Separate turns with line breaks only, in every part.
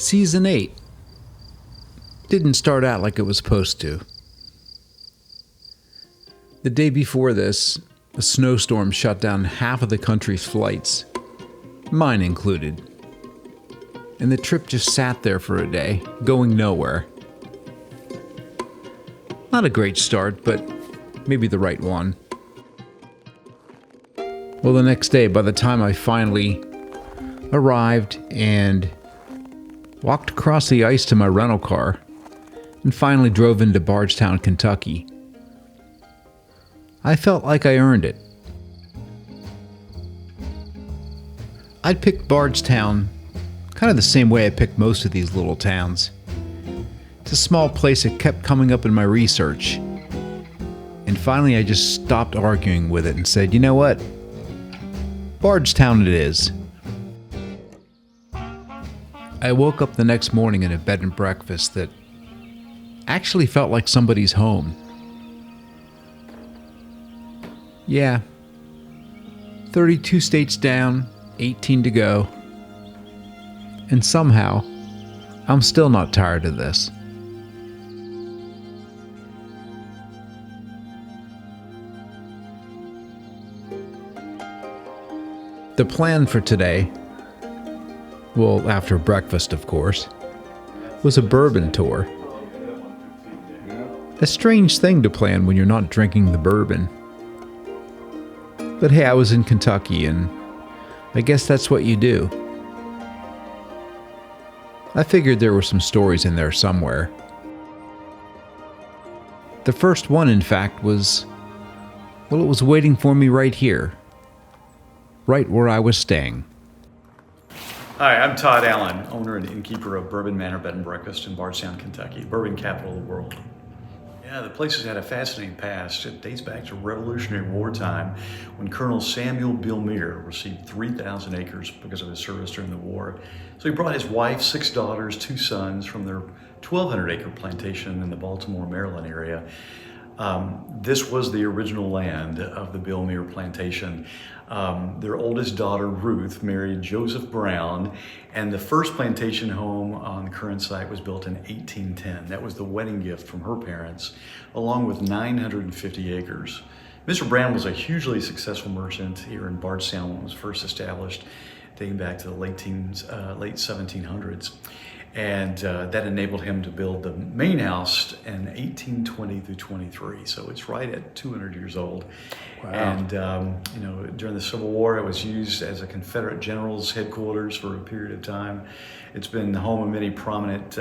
Season 8 didn't start out like it was supposed to. The day before this, a snowstorm shut down half of the country's flights, mine included. And the trip just sat there for a day, going nowhere. Not a great start, but maybe the right one. Well, the next day, by the time I finally arrived and walked across the ice to my rental car and finally drove into Bardstown, Kentucky, I felt like I earned it. I'd picked Bardstown kind of the same way I picked most of these little towns. It's a small place that kept coming up in my research. And finally I just stopped arguing with it and said, you know what? Bardstown it is. I woke up the next morning in a bed and breakfast that actually felt like somebody's home. Yeah. 32 states down, 18 to go. And somehow, I'm still not tired of this. The plan for today, well, after breakfast, of course, was a bourbon tour. A strange thing to plan when you're not drinking the bourbon. But hey, I was in Kentucky, and I guess that's what you do. I figured there were some stories in there somewhere. The first one, in fact, was, well, it was waiting for me right here. Right where I was staying.
Hi, I'm Todd Allen, owner and innkeeper of Bourbon Manor Bed and Breakfast in Bardstown, Kentucky, bourbon capital of the world. Yeah, the place has had a fascinating past. It dates back to Revolutionary War time when Colonel Samuel Bill Meagher received 3,000 acres because of his service during the war. So he brought his wife, 6 daughters, 2 sons from their 1,200-acre plantation in the Baltimore, Maryland area. This was the original land of the Bill Meagher plantation. Their oldest daughter, Ruth, married Joseph Brown, and the first plantation home on the current site was built in 1810. That was the wedding gift from her parents, along with 950 acres. Mr. Brown was a hugely successful merchant here in Bardstown when it was first established, dating back to the late 1700s. And that enabled him to build the main house in 1820 through 23. So it's right at 200 years old. Wow. And during the Civil War, it was used as a Confederate general's headquarters for a period of time. It's been the home of many prominent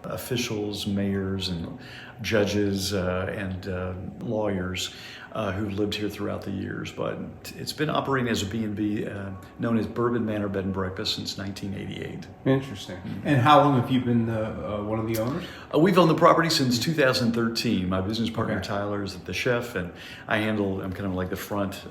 officials, mayors, and judges and lawyers who've lived here throughout the years. But it's been operating as a B&B known as Bourbon Manor Bed and Breakfast since 1988.
Interesting. And how long have you been one of the owners?
We've owned the property since 2013. My business partner Tyler is the chef, and I'm kind of like the front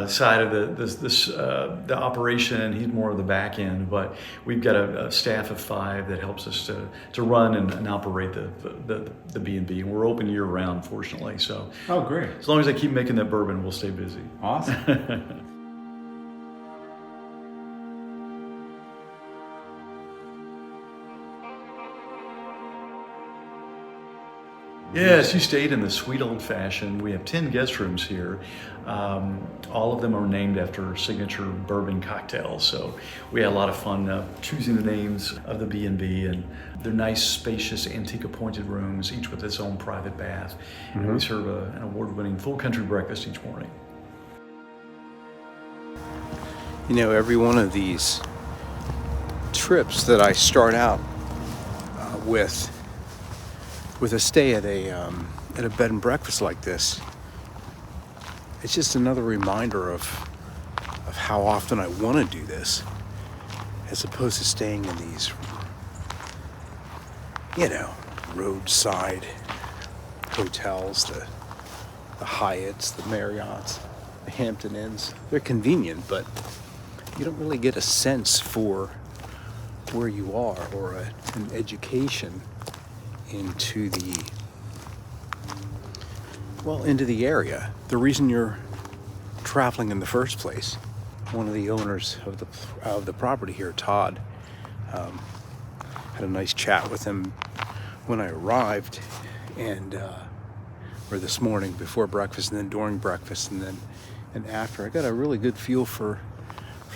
side of the operation, and he's more of the back end. But we've got a staff of 5 that helps us to run and operate the B&B, and we're open year round, fortunately. So,
oh, great!
As long as I keep making that bourbon, we'll stay busy.
Awesome.
Yes, you stayed in the sweet old fashioned. We have 10 guest rooms here. All of them are named after signature bourbon cocktails. So we had a lot of fun choosing the names of the B&B, and they're nice, spacious, antique appointed rooms, each with its own private bath. Mm-hmm. And we serve an award-winning full country breakfast each morning.
You know, every one of these trips that I start out with a stay at a bed and breakfast like this, it's just another reminder of how often I want to do this, as opposed to staying in these, roadside hotels, the Hyatts, the Marriotts, the Hampton Inns. They're convenient, but you don't really get a sense for where you are or an education into the area. The reason you're traveling in the first place. One of the owners of the property here, Todd, Had a nice chat with him when I arrived, and or this morning before breakfast, and then during breakfast, and after. I got a really good feel for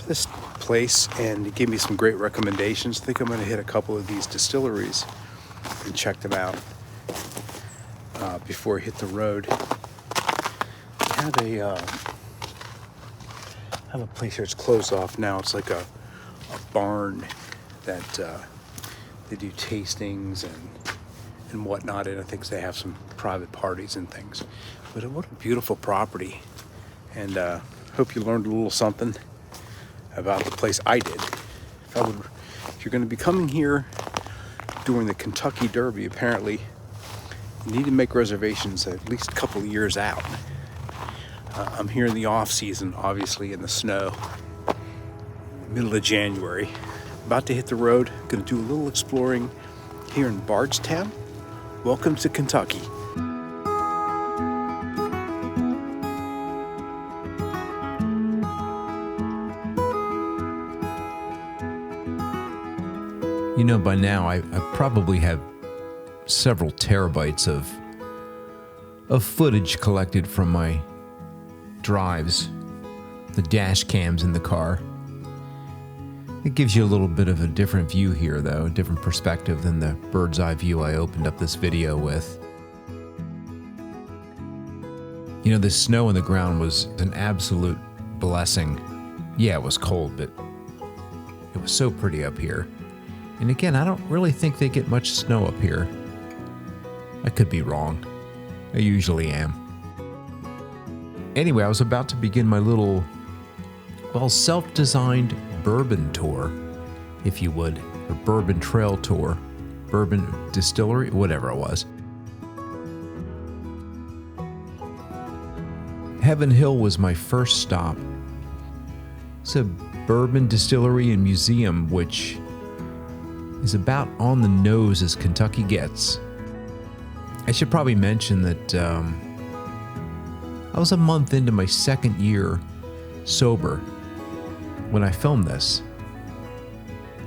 this place, and he gave me some great recommendations. I think I'm going to hit a couple of these distilleries and check them out before I hit the road. I have a place here. It's closed off now. It's like a barn that they do tastings and whatnot, and I think they have some private parties and things. But what a beautiful property, and hope you learned a little something about the place. I did. If you're going to be coming here during the Kentucky Derby, apparently you need to make reservations at least a couple of years out. I'm here in the off season, obviously in the snow, middle of January. About to hit the road. Going to do a little exploring here in Bardstown. Welcome to Kentucky.
You know, by now I probably have several terabytes of footage collected from my drives, the dash cams in the car. It gives you a little bit of a different view here, though, a different perspective than the bird's eye view I opened up this video with. You know, the snow on the ground was an absolute blessing. Yeah, it was cold, but it was so pretty up here. And again, I don't really think they get much snow up here. I could be wrong. I usually am. Anyway, I was about to begin my little, self-designed bourbon tour, if you would, or bourbon trail tour, bourbon distillery, whatever it was. Heaven Hill was my first stop. It's a bourbon distillery and museum, which is about on the nose as Kentucky gets. I should probably mention that I was a month into my second year sober when I filmed this.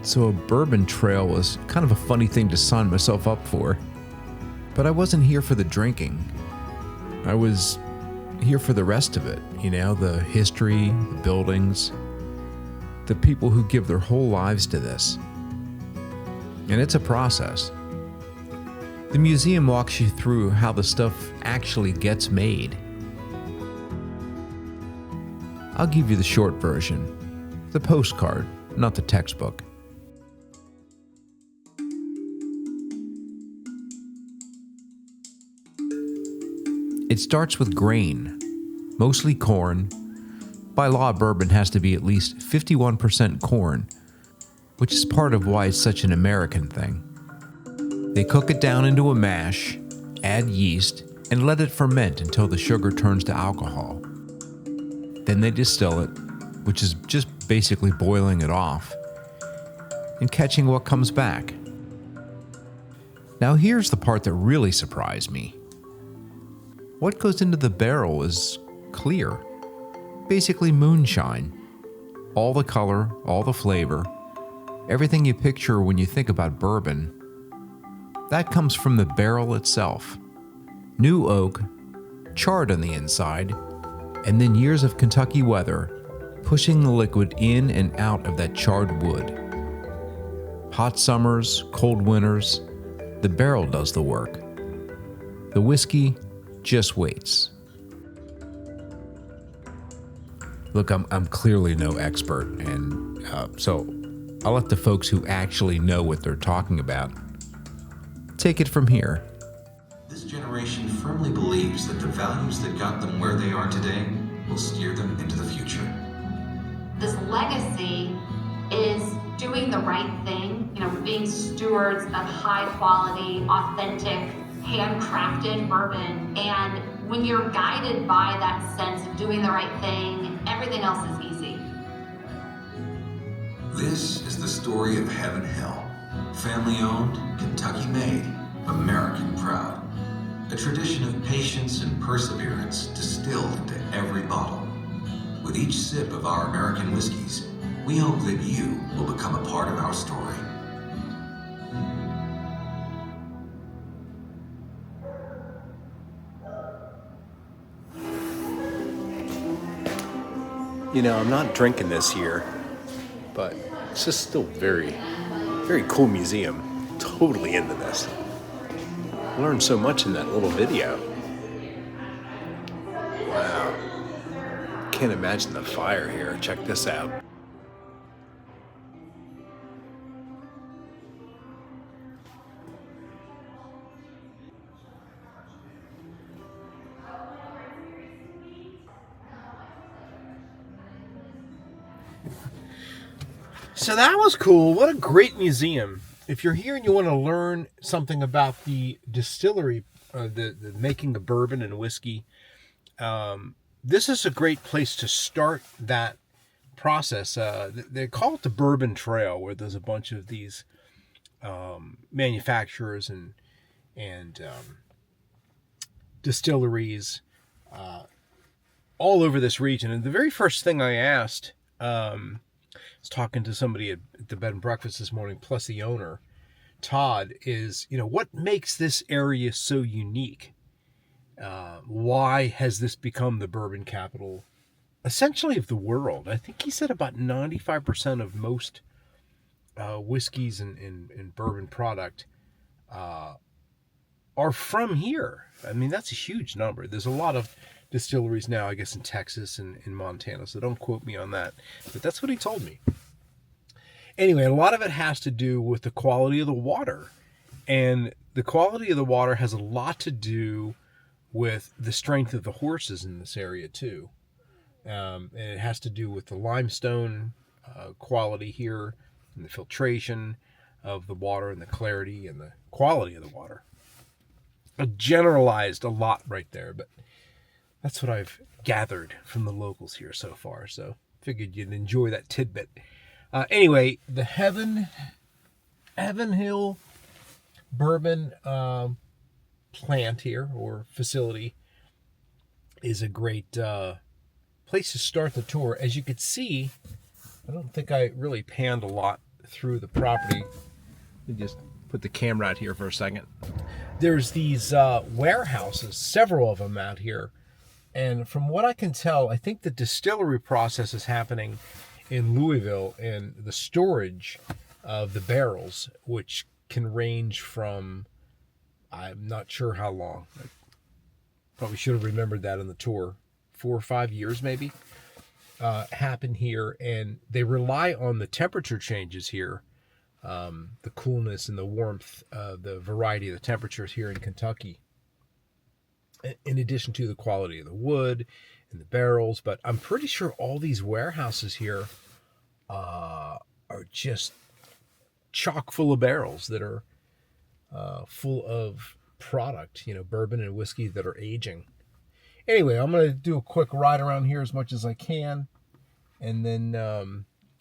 So a bourbon trail was kind of a funny thing to sign myself up for. But I wasn't here for the drinking. I was here for the rest of it, you know, the history, the buildings, the people who give their whole lives to this. And it's a process. The museum walks you through how the stuff actually gets made. I'll give you the short version, the postcard, not the textbook. It starts with grain, mostly corn. By law, bourbon has to be at least 51% corn, which is part of why it's such an American thing. They cook it down into a mash, add yeast, and let it ferment until the sugar turns to alcohol. Then they distill it, which is just basically boiling it off, and catching what comes back. Now here's the part that really surprised me. What goes into the barrel is clear, basically moonshine. All the color, all the flavor, everything you picture when you think about bourbon, that comes from the barrel itself. New oak, charred on the inside, and then years of Kentucky weather pushing the liquid in and out of that charred wood. Hot summers, cold winters, the barrel does the work. The whiskey just waits. Look, I'm clearly no expert, and so I'll let the folks who actually know what they're talking about take it from here.
This generation firmly believes that the values that got them where they are today will steer them into the future.
This legacy is doing the right thing, being stewards of high quality, authentic, handcrafted bourbon. And when you're guided by that sense of doing the right thing, everything else is easy.
This is the story of Heaven Hill. Family owned, Kentucky made, American proud. A tradition of patience and perseverance distilled into every bottle. With each sip of our American whiskeys, we hope that you will become a part of our story.
You know, I'm not drinking this here, but it's just still very, very cool museum. Totally into this. I learned so much in that little video. Wow. Can't imagine the fire here. Check this out. So that was cool. What a great museum. If you're here and you want to learn something about the distillery, the making of bourbon and whiskey, this is a great place to start that process. They call it the Bourbon Trail, where there's a bunch of these manufacturers and distilleries all over this region. And the very first thing I asked, I was talking to somebody at the bed and breakfast this morning, plus the owner, Todd, is, what makes this area so unique? Why has this become the bourbon capital, essentially, of the world? I think he said about 95% of most whiskeys and bourbon product are from here. I mean, that's a huge number. There's a lot of distilleries now, I guess, in Texas and in Montana, so don't quote me on that, but that's what he told me. Anyway, a lot of it has to do with the quality of the water, and the quality of the water has a lot to do with the strength of the horses in this area too, and it has to do with the limestone quality here, and the filtration of the water, and the clarity and the quality of the water. I generalized a lot right there, but that's what I've gathered from the locals here so far, so figured you'd enjoy that tidbit. Anyway, the Heaven Hill Bourbon plant here, or facility, is a great place to start the tour. As you could see, I don't think I really panned a lot through the property. Let me just put the camera out here for a second. There's these warehouses, several of them out here. And from what I can tell, I think the distillery process is happening in Louisville, and the storage of the barrels, which can range from, I'm not sure how long. I probably should have remembered that in the tour. 4 or 5 years maybe, happen here. And they rely on the temperature changes here, the coolness and the warmth, the variety of the temperatures here in Kentucky, in addition to the quality of the wood and the barrels. But I'm pretty sure all these warehouses here are just chock full of barrels that are full of product, bourbon and whiskey that are aging. Anyway, I'm going to do a quick ride around here as much as I can, and then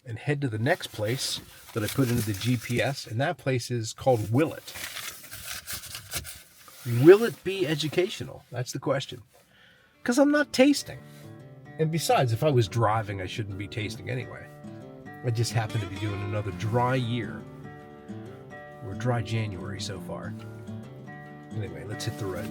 and head to the next place that I put into the GPS, and that place is called Will It. Will it be educational? That's the question. Because I'm not tasting. And besides, if I was driving, I shouldn't be tasting anyway. I just happen to be doing another dry year. Or dry January so far. Anyway, let's hit the road.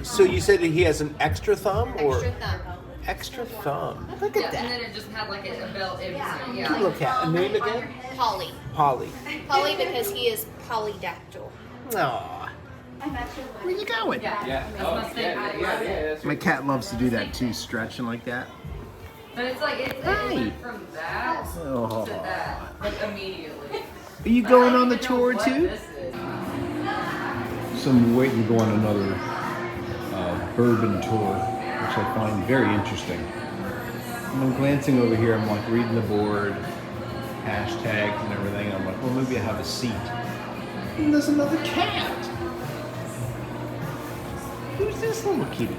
So you said that he has an extra thumb, or
Extra thumb.
extra thumb? Look at
Yeah,
that.
and then it just had like a belt. It was,
Come look at a name again.
Polly.
Polly.
Polly because he is polydactyl.
Aww. Where you going?
My cat loves to do that too, stretching like that.
But it's like it went from that
Oh.
to that, like immediately.
Are you going on the tour too?
So I'm waiting to go on another bourbon tour, which I find very interesting. And I'm glancing over here, I'm like reading the board, hashtags and everything, and I'm like, well, maybe I have a seat. And there's another cat. Who's this little kitty?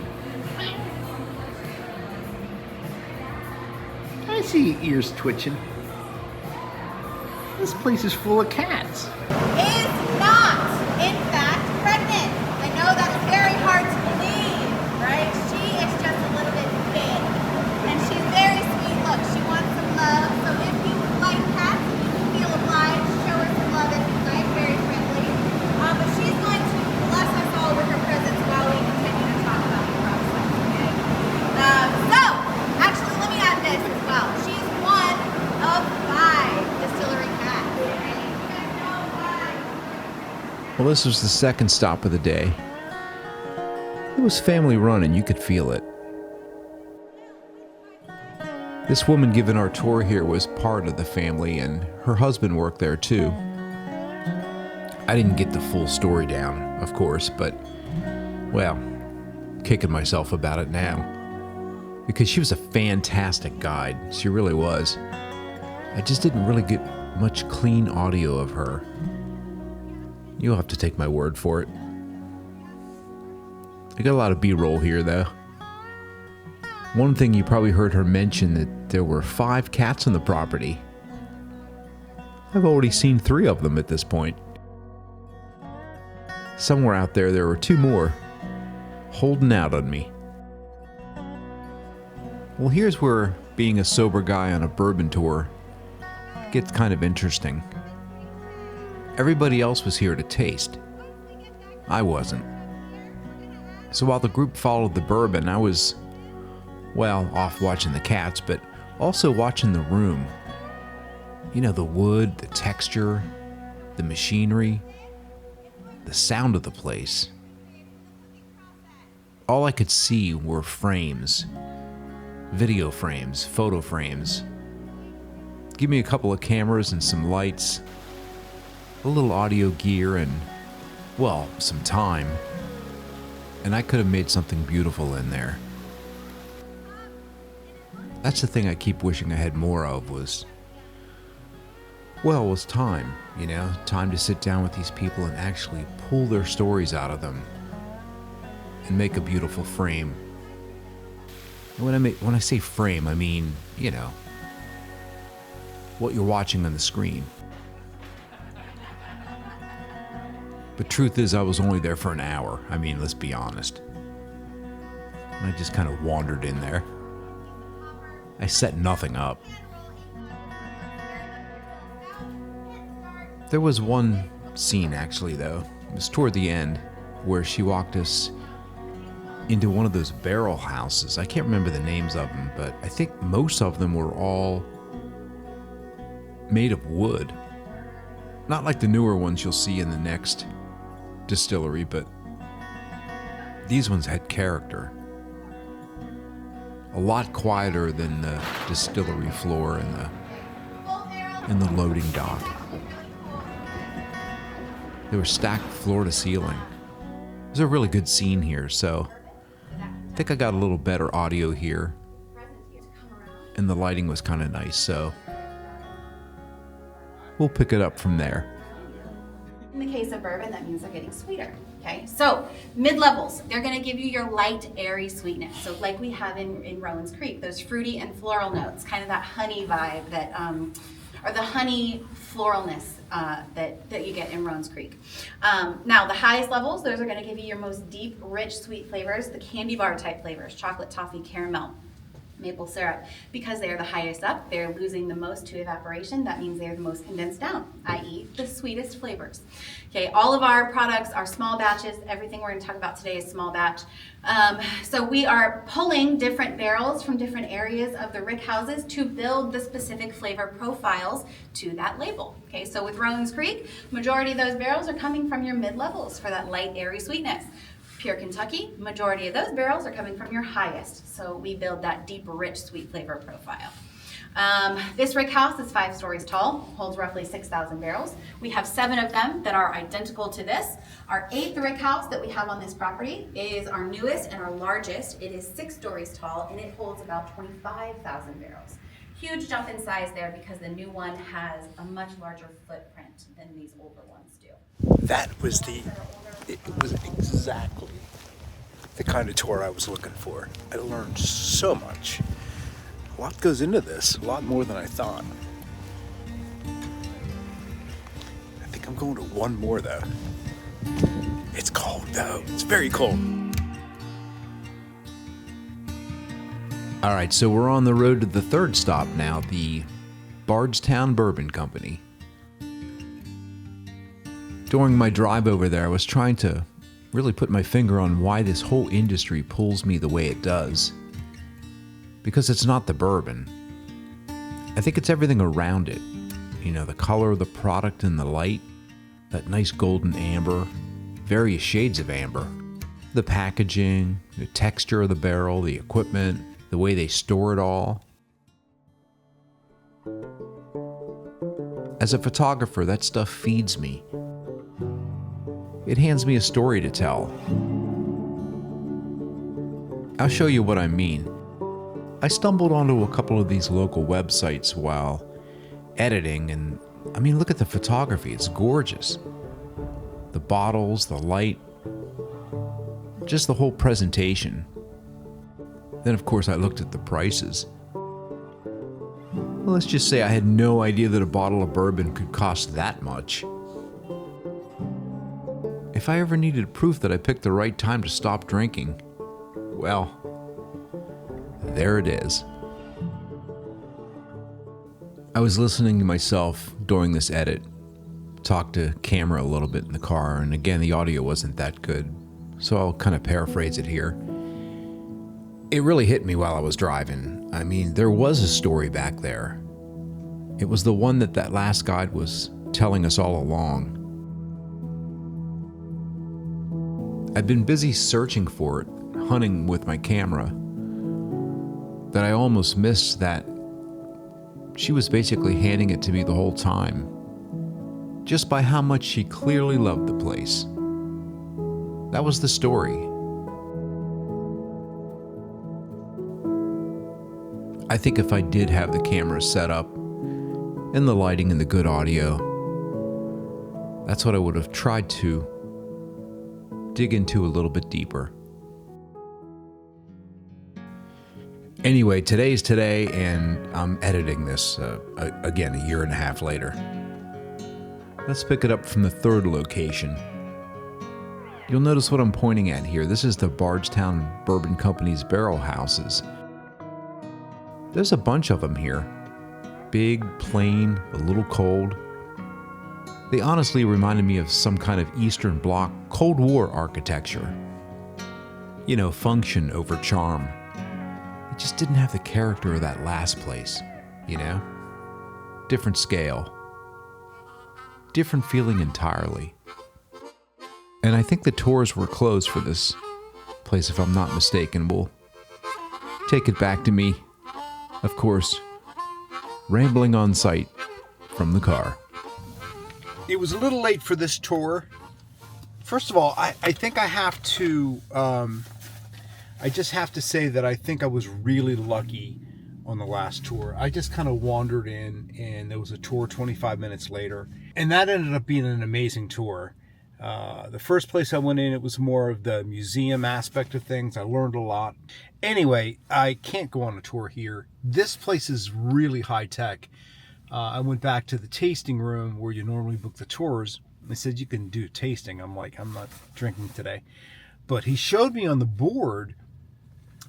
I see ears twitching.
This place is full of cats.
Is not, in fact, pregnant. I know that's very hard to believe, right? She is just a little bit big. And she's very sweet. Look, she wants some love. So if you like cats, you feel obliged to show her some love if you like. Very friendly. But she's going to bless us all with her presence while we continue to talk about the process, okay? So, actually, let me add this as well. She's one of 5 distillery cats. Okay? You guys know why?
Well, this was the second stop of the day. It was family run and you could feel it. This woman giving our tour here was part of the family, and her husband worked there too. I didn't get the full story down, of course, but, well, kicking myself about it now. Because she was a fantastic guide, she really was. I just didn't really get much clean audio of her. You'll have to take my word for it. I got a lot of B-roll here, though. One thing you probably heard her mention that there were 5 cats on the property. I've already seen 3 of them at this point. Somewhere out there were 2 more, holding out on me. Well, here's where being a sober guy on a bourbon tour gets kind of interesting. Everybody else was here to taste. I wasn't. So while the group followed the bourbon, I was, well, off watching the cats, but also watching the room. You know, the wood, the texture, the machinery, the sound of the place. All I could see were frames, video frames, photo frames. Give me a couple of cameras and some lights, a little audio gear, and, well, some time, and I could have made something beautiful in there. That's the thing I keep wishing I had more of was time, you know, time to sit down with these people and actually pull their stories out of them and make a beautiful frame. And when I say frame, I mean, you know, what you're watching on the screen. But truth is, I was only there for an hour. I mean, let's be honest. And I just kind of wandered in there. I set nothing up. There was one scene, actually, though. It was toward the end, where she walked us into one of those barrel houses. I can't remember the names of them, but I think most of them were all made of wood. Not like the newer ones you'll see in the next distillery, but these ones had character. A lot quieter than the distillery floor and the loading dock. They were stacked floor to ceiling. It was a really good scene here, so I think I got a little better audio here. And the lighting was kind of nice, so we'll pick it up from there.
In the case of bourbon, that means they're getting sweeter. Okay, so mid-levels, they're going to give you your light, airy sweetness. So like we have in Rowan's Creek, those fruity and floral notes, kind of that honey vibe that, or the honey floralness that you get in Rowan's Creek. Now the highest levels, those are going to give you your most deep, rich, sweet flavors, the candy bar type flavors, chocolate, toffee, caramel, maple syrup. Because they are the highest up, they're losing the most to evaporation. That means they're the most condensed down, i.e. the sweetest flavors. Okay, all of our products are small batches. Everything we're going to talk about today is small batch. So we are pulling different barrels from different areas of the rick houses to build the specific flavor profiles to that label. Okay, so with Rowan's Creek, majority of those barrels are coming from your mid-levels for that light, airy sweetness. Pure Kentucky, majority of those barrels are coming from your highest. So we build that deep, rich, sweet flavor profile. This rick house is 5 stories tall, holds roughly 6,000 barrels. We have 7 of them that are identical to this. Our 8th rick house that we have on this property is our newest and our largest. It is 6 stories tall and it holds about 25,000 barrels. Huge jump in size there because the new one has a much larger footprint than these older ones do.
It was exactly the kind of tour I was looking for. I learned so much. A lot goes into this, a lot more than I thought. going to one more though. It's cold though. It's very cold.
All right, so we're on the road to the third stop now, the Bardstown Bourbon Company. During my drive over there, I was trying to really put my finger on why this whole industry pulls me the way it does. Because it's not the bourbon. I think it's everything around it. You know, the color of the product and the light, that nice golden amber, various shades of amber, the packaging, the texture of the barrel, the equipment, the way they store it all. As a photographer, that stuff feeds me. It hands me a story to tell. I'll show you what I mean. I stumbled onto a couple of these local websites while editing, and I mean, look at the photography. It's gorgeous. The bottles, the light, just the whole presentation. Then, of course, I looked at the prices. Well, let's just say I had no idea that a bottle of bourbon could cost that much. If I ever needed proof that I picked the right time to stop drinking, well, there it is. I was listening to myself during this edit, talked to camera a little bit in the car, and again, the audio wasn't that good, so I'll kind of paraphrase it here. It really hit me while I was driving. I mean, there was a story back there. It was the one that last guide was telling us all along. I'd been busy searching for it, hunting with my camera, that I almost missed that she was basically handing it to me the whole time, just by how much she clearly loved the place. That was the story. I think if I did have the camera set up, and the lighting and the good audio, that's what I would have tried to dig into a little bit deeper. Anyway, today's today, and I'm editing this again a year and a half later. Let's pick it up from the third location. You'll notice what I'm pointing at here. This is the Bardstown Bourbon Company's barrel houses. There's a bunch of them here. Big, plain, a little cold. They honestly reminded me of some kind of Eastern Bloc Cold War architecture. You know, function over charm. It just didn't have the character of that last place, you know? Different scale. Different feeling entirely. And I think the tours were closed for this place, if I'm not mistaken. We'll take it back to me, of course, rambling on site from the car.
It was a little late for this tour. First of all, I think I have to, I just have to say that I think I was really lucky on the last tour. I just kind of wandered in, and there was a tour 25 minutes later, and that ended up being an amazing tour. The first place I went in, it was more of the museum aspect of things. I learned a lot. Anyway, I can't go on a tour here. This place is really high tech. I went back to the tasting room where you normally book the tours. They said you can do tasting. I'm like, I'm not drinking today. But he showed me on the board,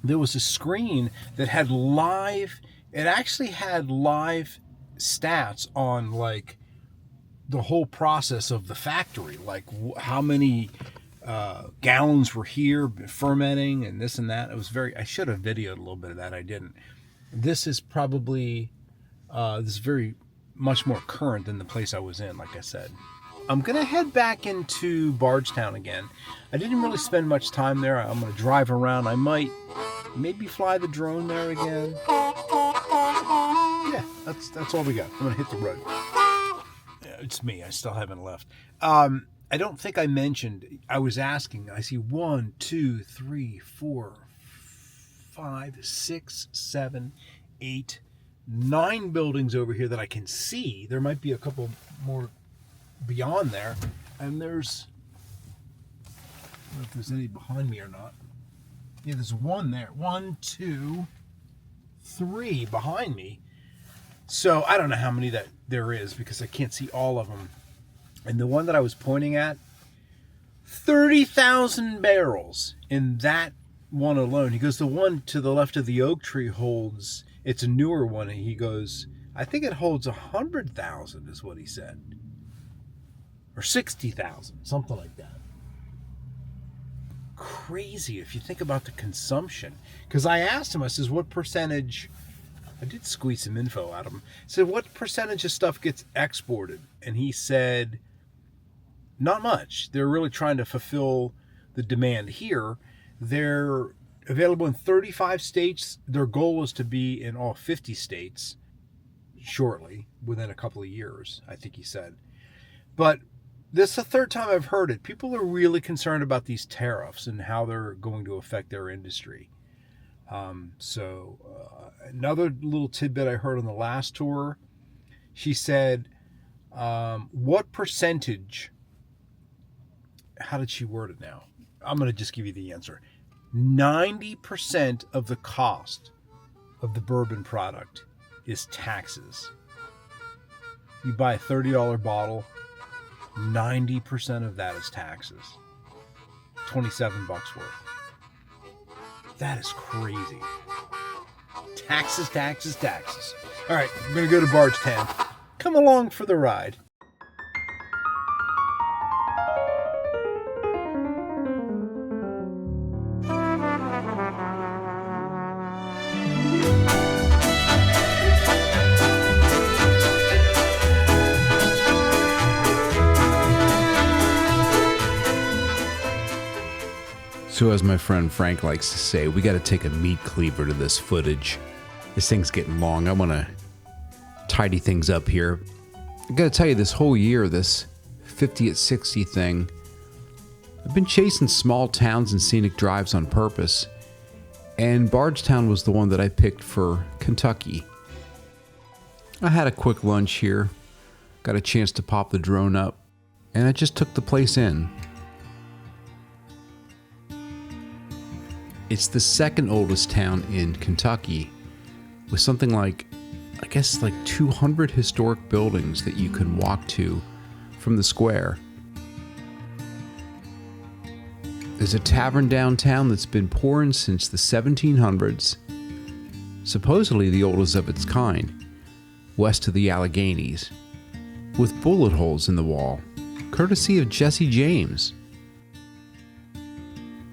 there was a screen that had live, it actually had live stats on like the whole process of the factory, like how many gallons were here fermenting and this and that. It was I should have videoed a little bit of that. I didn't. This is probably, this is very much more current than the place I was in, like I said. I'm going to head back into Bardstown again. I didn't really spend much time there. I'm going to drive around. I might maybe fly the drone there again. Yeah, that's all we got. I'm going to hit the road. Yeah, it's me. I still haven't left. I don't think I mentioned, I was asking, I see 1, 2, 3, 4, 5, 6, 7, 8, 9 buildings over here that I can see. There might be a couple more beyond there, and there's, I don't know if there's any behind me or not. Yeah, there's one there. 1, 2, 3 behind me. So I don't know how many that there is because I can't see all of them And the one that I was pointing at, 30,000 barrels in that one alone. He goes, the one to the left of the oak tree holds, it's a newer one, and he goes, I think it holds 100,000 is what he said. Or 60,000, something like that. Crazy if you think about the consumption. Because I asked him, I says, what percentage, I did squeeze some info out of him. I said, what percentage of stuff gets exported? And he said, not much. They're really trying to fulfill the demand here. They're available in 35 states. Their goal is to be in all 50 states shortly, within a couple of years, I think he said. But this is the third time I've heard it. People are really concerned about these tariffs and how they're going to affect their industry. Another little tidbit I heard on the last tour, she said, what percentage, how did she word it now? I'm going to just give you the answer. 90% of the cost of the bourbon product is taxes. You buy a $30 bottle, 90% of that is taxes. $27 worth. That is crazy. Taxes, taxes, taxes. All right, we're going to go to Bardstown. Come along for the ride.
So as my friend Frank likes to say, we got to take a meat cleaver to this footage. This thing's getting long. I want to tidy things up here. I got to tell you, this whole year, this 50 at 60 thing, I've been chasing small towns and scenic drives on purpose. And Bardstown was the one that I picked for Kentucky. I had a quick lunch here, got a chance to pop the drone up, and I just took the place in. It's the second oldest town in Kentucky, with something like, I guess, like 200 historic buildings that you can walk to from the square. There's a tavern downtown that's been pouring since the 1700s, supposedly the oldest of its kind, west of the Alleghenies, with bullet holes in the wall, courtesy of Jesse James.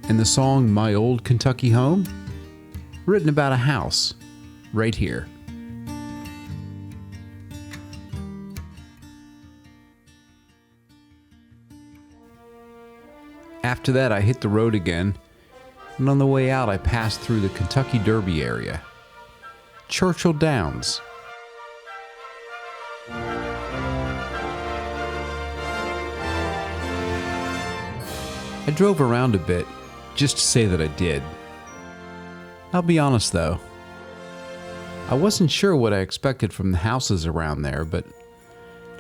And the song My Old Kentucky Home, written about a house right here. After that, I hit the road again, and on the way out, I passed through the Kentucky Derby area. Churchill Downs. I drove around a bit, just to say that I did. I'll be honest though, I wasn't sure what I expected from the houses around there, but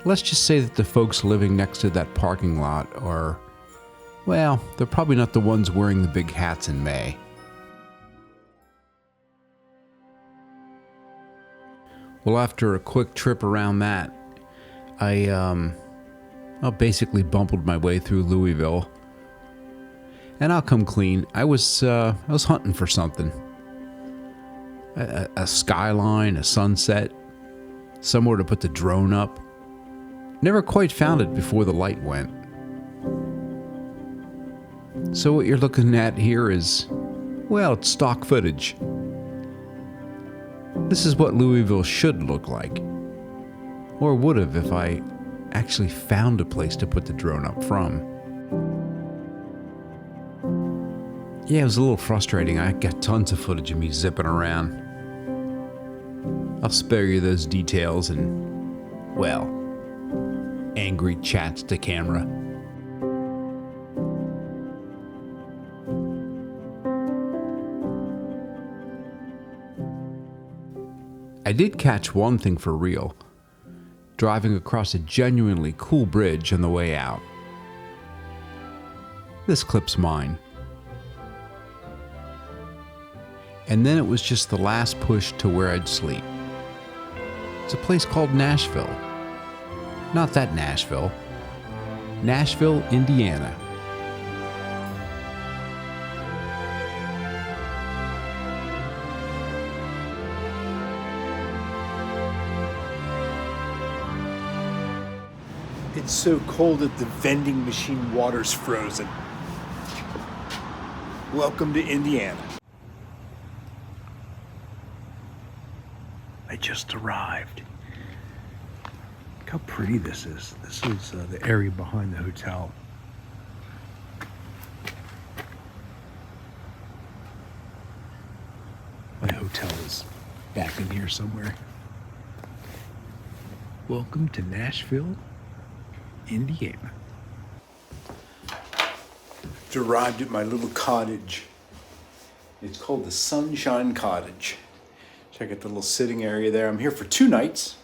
let's just say that the folks living next to that parking lot are, well, they're probably not the ones wearing the big hats in May. Well, after a quick trip around that, I basically bumbled my way through Louisville. And I'll come clean, I was hunting for something. A skyline, a sunset, somewhere to put the drone up. Never quite found it before the light went. So what you're looking at here is, well, it's stock footage. This is what Louisville should look like. Or would have if I actually found a place to put the drone up from. Yeah, it was a little frustrating. I got tons of footage of me zipping around. I'll spare you those details and, well, angry chats to camera. I did catch one thing for real, driving across a genuinely cool bridge on the way out. This clip's mine. And then it was just the last push to where I'd sleep. It's a place called Nashville. Not that Nashville,
Nashville, Indiana.
It's so cold that the vending machine water's frozen. Welcome to Indiana. I just arrived. Look how pretty this is. This is the area behind the hotel. My hotel is back in here somewhere. Welcome to Nashville, Indiana. I've arrived at my little cottage. It's called the Sunshine Cottage. Check out the little sitting area there. I'm here for 2 nights.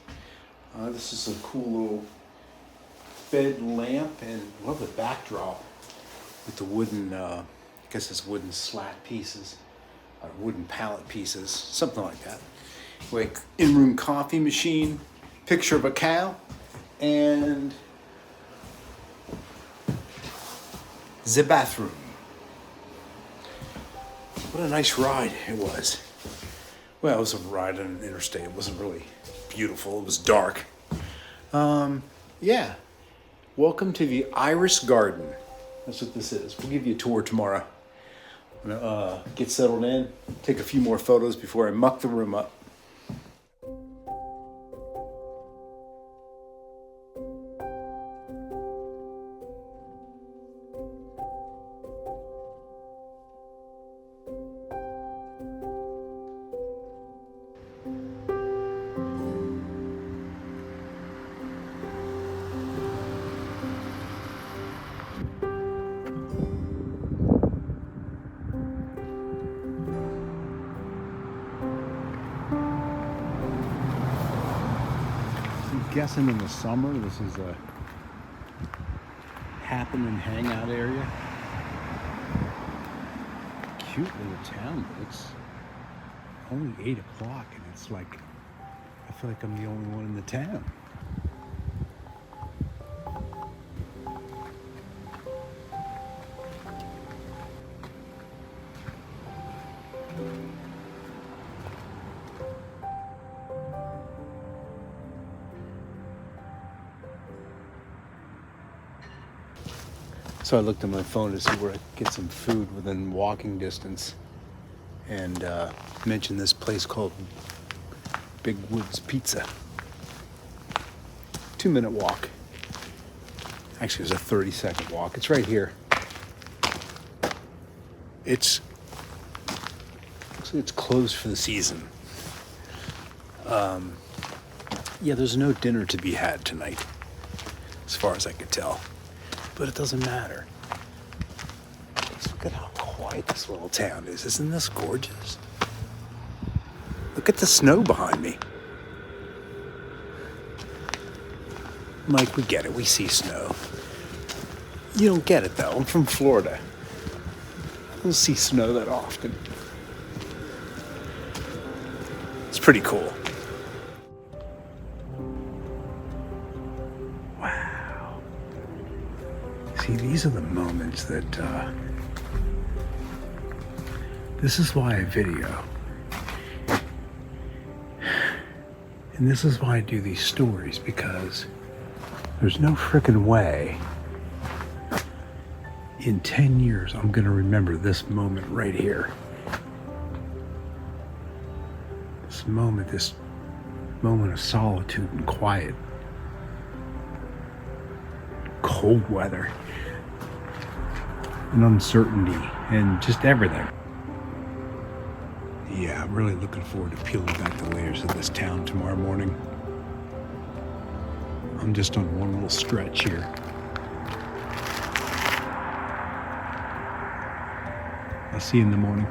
This is a cool little bed lamp, and I love the backdrop with the wooden, I guess it's wooden slat pieces, or wooden pallet pieces, something like that. Like in-room coffee machine, picture of a cow, and the bathroom. What a nice ride it was. Well, it was a ride on an interstate. It wasn't really beautiful. It was dark. Yeah. Welcome to the Iris Garden. That's what this is. We'll give you a tour tomorrow. I'm gonna get settled in, take a few more photos before I muck the room up. I'm guessing in the summer this is a happen and hangout area. Cute little town, but it's only 8 o'clock and it's like, I feel like I'm the only one in the town. So I looked at my phone to see where I could get some food within walking distance, and mentioned this place called Big Woods Pizza. 2-minute walk. Actually, it was a 30-second walk. It's right here. It's closed for the season. Yeah, there's no dinner to be had tonight, as far as I could tell. But it doesn't matter. Just look at how quiet this little town is. Isn't this gorgeous? Look at the snow behind me. Mike, we get it. We see snow. You don't get it, though. I'm from Florida. I don't see snow that often. It's pretty cool. See, these are the moments that, this is why I video. And this is why I do these stories, because there's no frickin' way in 10 years I'm gonna remember this moment right here. This moment of solitude and quiet. Cold weather. And uncertainty and just everything. Yeah, I'm really looking forward to peeling back the layers of this town tomorrow morning. I'm just on one little stretch here. I'll see you in the morning.